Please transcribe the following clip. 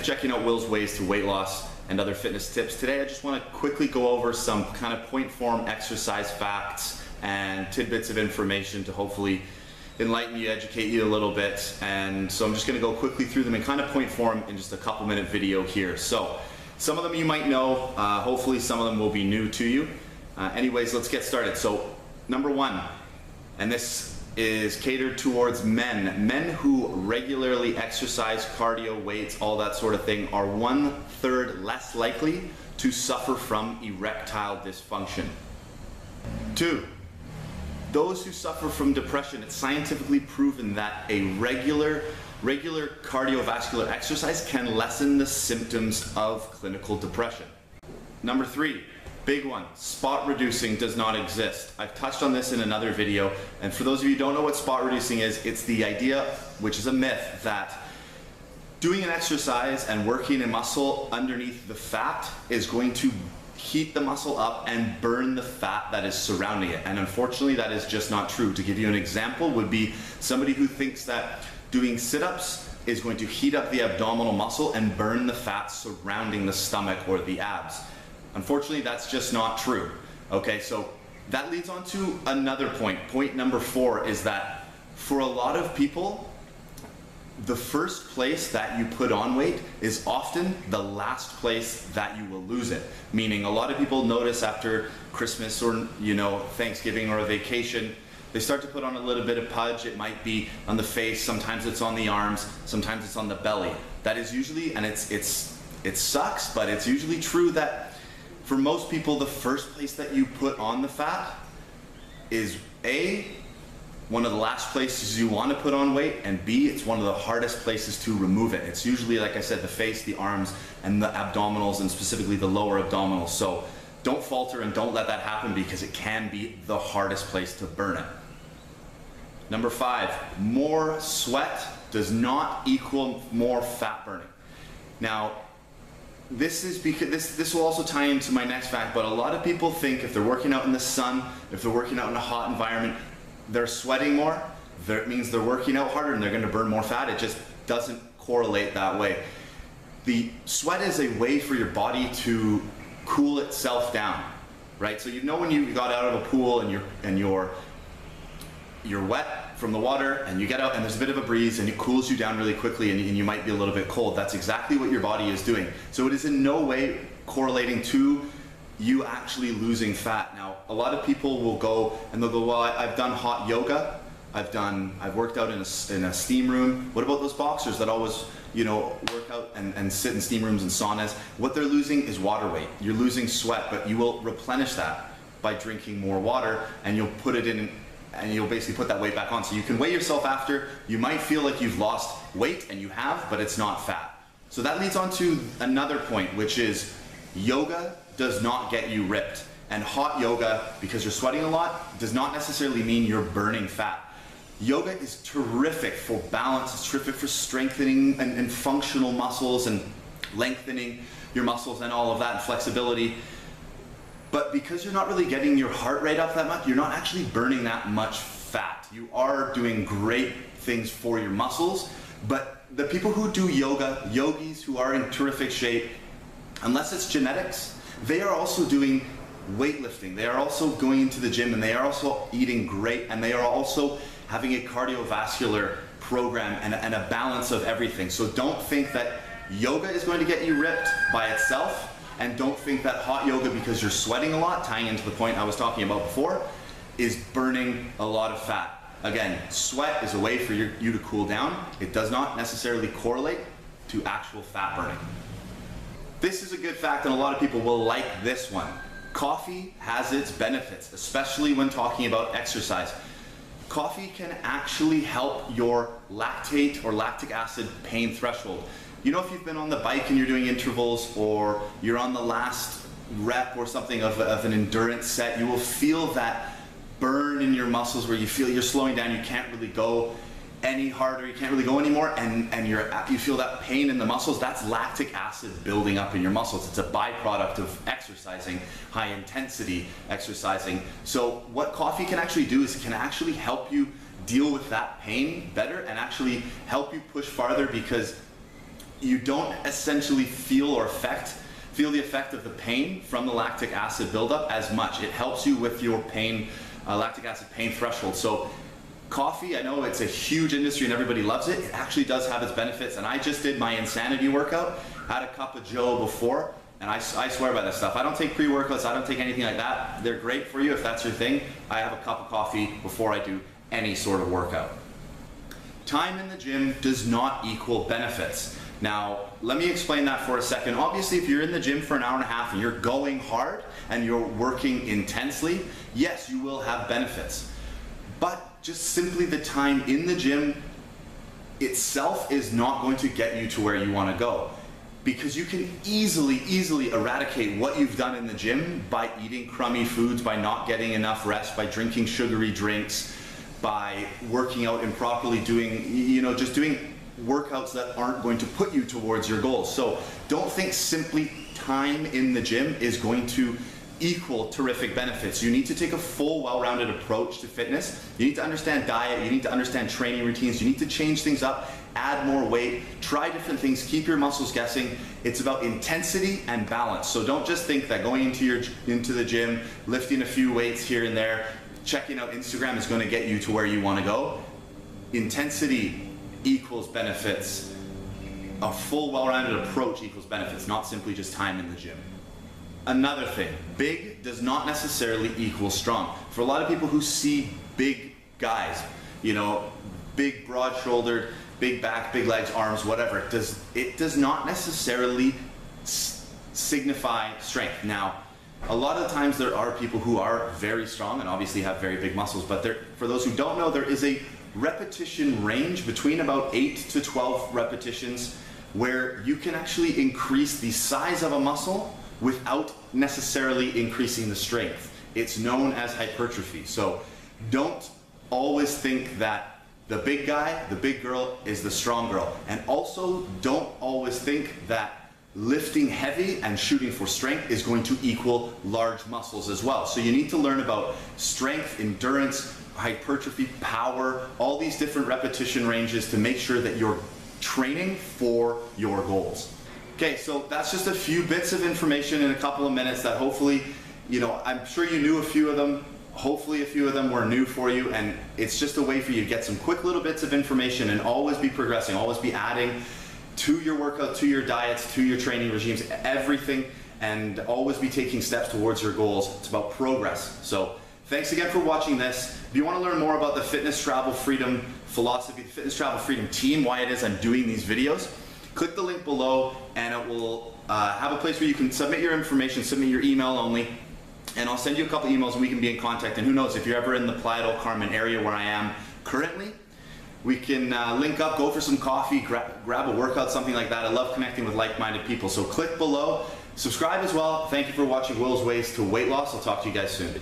for checking out Will's Ways to Weight Loss and other fitness tips. Today I just want to quickly go over some kind of point form exercise facts and tidbits of information to hopefully enlighten you, educate you a little bit. And so I'm just going to go quickly through them in kind of point form in just a couple minute video here. So some of them you might know, hopefully some of them will be new to you. Anyways, let's get started. So number one, and this is catered towards men. Men who regularly exercise, cardio, weights, all that sort of thing are 1/3 less likely to suffer from erectile dysfunction. 2, those who suffer from depression, it's scientifically proven that a regular cardiovascular exercise can lessen the symptoms of clinical depression. Number 3, big one, spot reducing does not exist. I've touched on this in another video, and for those of you who don't know what spot reducing is, it's the idea, which is a myth, that doing an exercise and working a muscle underneath the fat is going to heat the muscle up and burn the fat that is surrounding it. And unfortunately, that is just not true. To give you an example would be somebody who thinks that doing sit-ups is going to heat up the abdominal muscle and burn the fat surrounding the stomach or the abs. Unfortunately, that's just not true. Okay, so that leads on to another point. Point number 4 is that for a lot of people, the first place that you put on weight is often the last place that you will lose it. Meaning a lot of people notice after Christmas or Thanksgiving or a vacation, they start to put on a little bit of pudge. It might be on the face, sometimes it's on the arms, sometimes it's on the belly. That is usually, and it sucks, but it's usually true that for most people, the first place that you put on the fat is A, one of the last places you want to put on weight, and B, it's one of the hardest places to remove it. It's usually, like I said, the face, the arms, and the abdominals, and specifically the lower abdominals. So don't falter and don't let that happen, because it can be the hardest place to burn it. Number 5, more sweat does not equal more fat burning. Now, this is because this will also tie into my next fact, but a lot of people think if they're working out in the sun, if they're working out in a hot environment, they're sweating more, that means they're working out harder and they're going to burn more fat. It just doesn't correlate that way. The sweat is a way for your body to cool itself down, right? So when you got out of a pool and you're wet from the water and you get out and there's a bit of a breeze and it cools you down really quickly and you might be a little bit cold. That's exactly what your body is doing. So it is in no way correlating to you actually losing fat. Now, a lot of people will go and they'll go, well, I've done hot yoga. I've worked out in a steam room. What about those boxers that always, work out and sit in steam rooms and saunas? What they're losing is water weight. You're losing sweat, but you will replenish that by drinking more water, and you'll put it in, and you'll basically put that weight back on. So you can weigh yourself after. You might feel like you've lost weight, and you have, but it's not fat. So that leads on to another point, which is yoga does not get you ripped. And hot yoga, because you're sweating a lot, does not necessarily mean you're burning fat. Yoga is terrific for balance. It's terrific for strengthening and functional muscles and lengthening your muscles and all of that, and flexibility. But because you're not really getting your heart rate up that much, you're not actually burning that much fat. You are doing great things for your muscles, but the people who do yoga, yogis who are in terrific shape, unless it's genetics, they are also doing weightlifting. They are also going into the gym, and they are also eating great, and they are also having a cardiovascular program and a balance of everything. So don't think that yoga is going to get you ripped by itself. And don't think that hot yoga, because you're sweating a lot, tying into the point I was talking about before, is burning a lot of fat. Again, sweat is a way for you to cool down. It does not necessarily correlate to actual fat burning. This is a good fact, and a lot of people will like this one. Coffee has its benefits, especially when talking about exercise. Coffee can actually help your lactate or lactic acid pain threshold. If you've been on the bike and you're doing intervals, or you're on the last rep or something of an endurance set, you will feel that burn in your muscles where you feel you're slowing down, you can't really go any harder, you can't really go anymore, and you feel that pain in the muscles. That's lactic acid building up in your muscles. It's a byproduct of exercising, high intensity exercising. So what coffee can actually do is it can actually help you deal with that pain better and actually help you push farther, because you don't essentially feel the effect of the pain from the lactic acid buildup as much. It helps you with your pain, lactic acid pain threshold. So coffee, I know it's a huge industry and everybody loves it. It actually does have its benefits. And I just did my Insanity workout, had a cup of Joe before, and I swear by this stuff. I don't take pre-workouts, I don't take anything like that. They're great for you if that's your thing. I have a cup of coffee before I do any sort of workout. Time in the gym does not equal benefits. Now, let me explain that for a second. Obviously, if you're in the gym for an hour and a half and you're going hard and you're working intensely, yes, you will have benefits. But just simply the time in the gym itself is not going to get you to where you want to go. Because you can easily eradicate what you've done in the gym by eating crummy foods, by not getting enough rest, by drinking sugary drinks, by working out improperly, just doing workouts that aren't going to put you towards your goals. So don't think simply time in the gym is going to equal terrific benefits. You need to take a full, well-rounded approach to fitness. You need to understand diet, you need to understand training routines, you need to change things up, add more weight, try different things, keep your muscles guessing. It's about intensity and balance. So don't just think that going into the gym, lifting a few weights here and there, checking out Instagram is going to get you to where you want to go. Intensity equals benefits. A full, well-rounded approach equals benefits, not simply just time in the gym. Another thing, big does not necessarily equal strong. For a lot of people who see big guys, big broad-shouldered, big back, big legs, arms, whatever, it does not necessarily signify strength. Now, a lot of the times there are people who are very strong and obviously have very big muscles, but for those who don't know, there is a repetition range between about 8 to 12 repetitions where you can actually increase the size of a muscle without necessarily increasing the strength. It's known as hypertrophy. So don't always think that the big guy, the big girl is the strong girl. And also don't always think that lifting heavy and shooting for strength is going to equal large muscles as well. So you need to learn about strength, endurance, hypertrophy, power, all these different repetition ranges to make sure that you're training for your goals. Okay, so that's just a few bits of information in a couple of minutes that hopefully, I'm sure you knew a few of them. Hopefully a few of them were new for you, and it's just a way for you to get some quick little bits of information and always be progressing, always be adding to your workout, to your diets, to your training regimes, everything, and always be taking steps towards your goals. It's about progress. So thanks again for watching this. If you want to learn more about the Fitness Travel Freedom philosophy, the Fitness Travel Freedom team, why it is I'm doing these videos, click the link below and it will have a place where you can submit your information, submit your email only, and I'll send you a couple emails and we can be in contact. And who knows, if you're ever in the Playa del Carmen area where I am currently, we can link up, go for some coffee, grab a workout, something like that. I love connecting with like-minded people. So click below, subscribe as well. Thank you for watching Will's Ways to Weight Loss. I'll talk to you guys soon.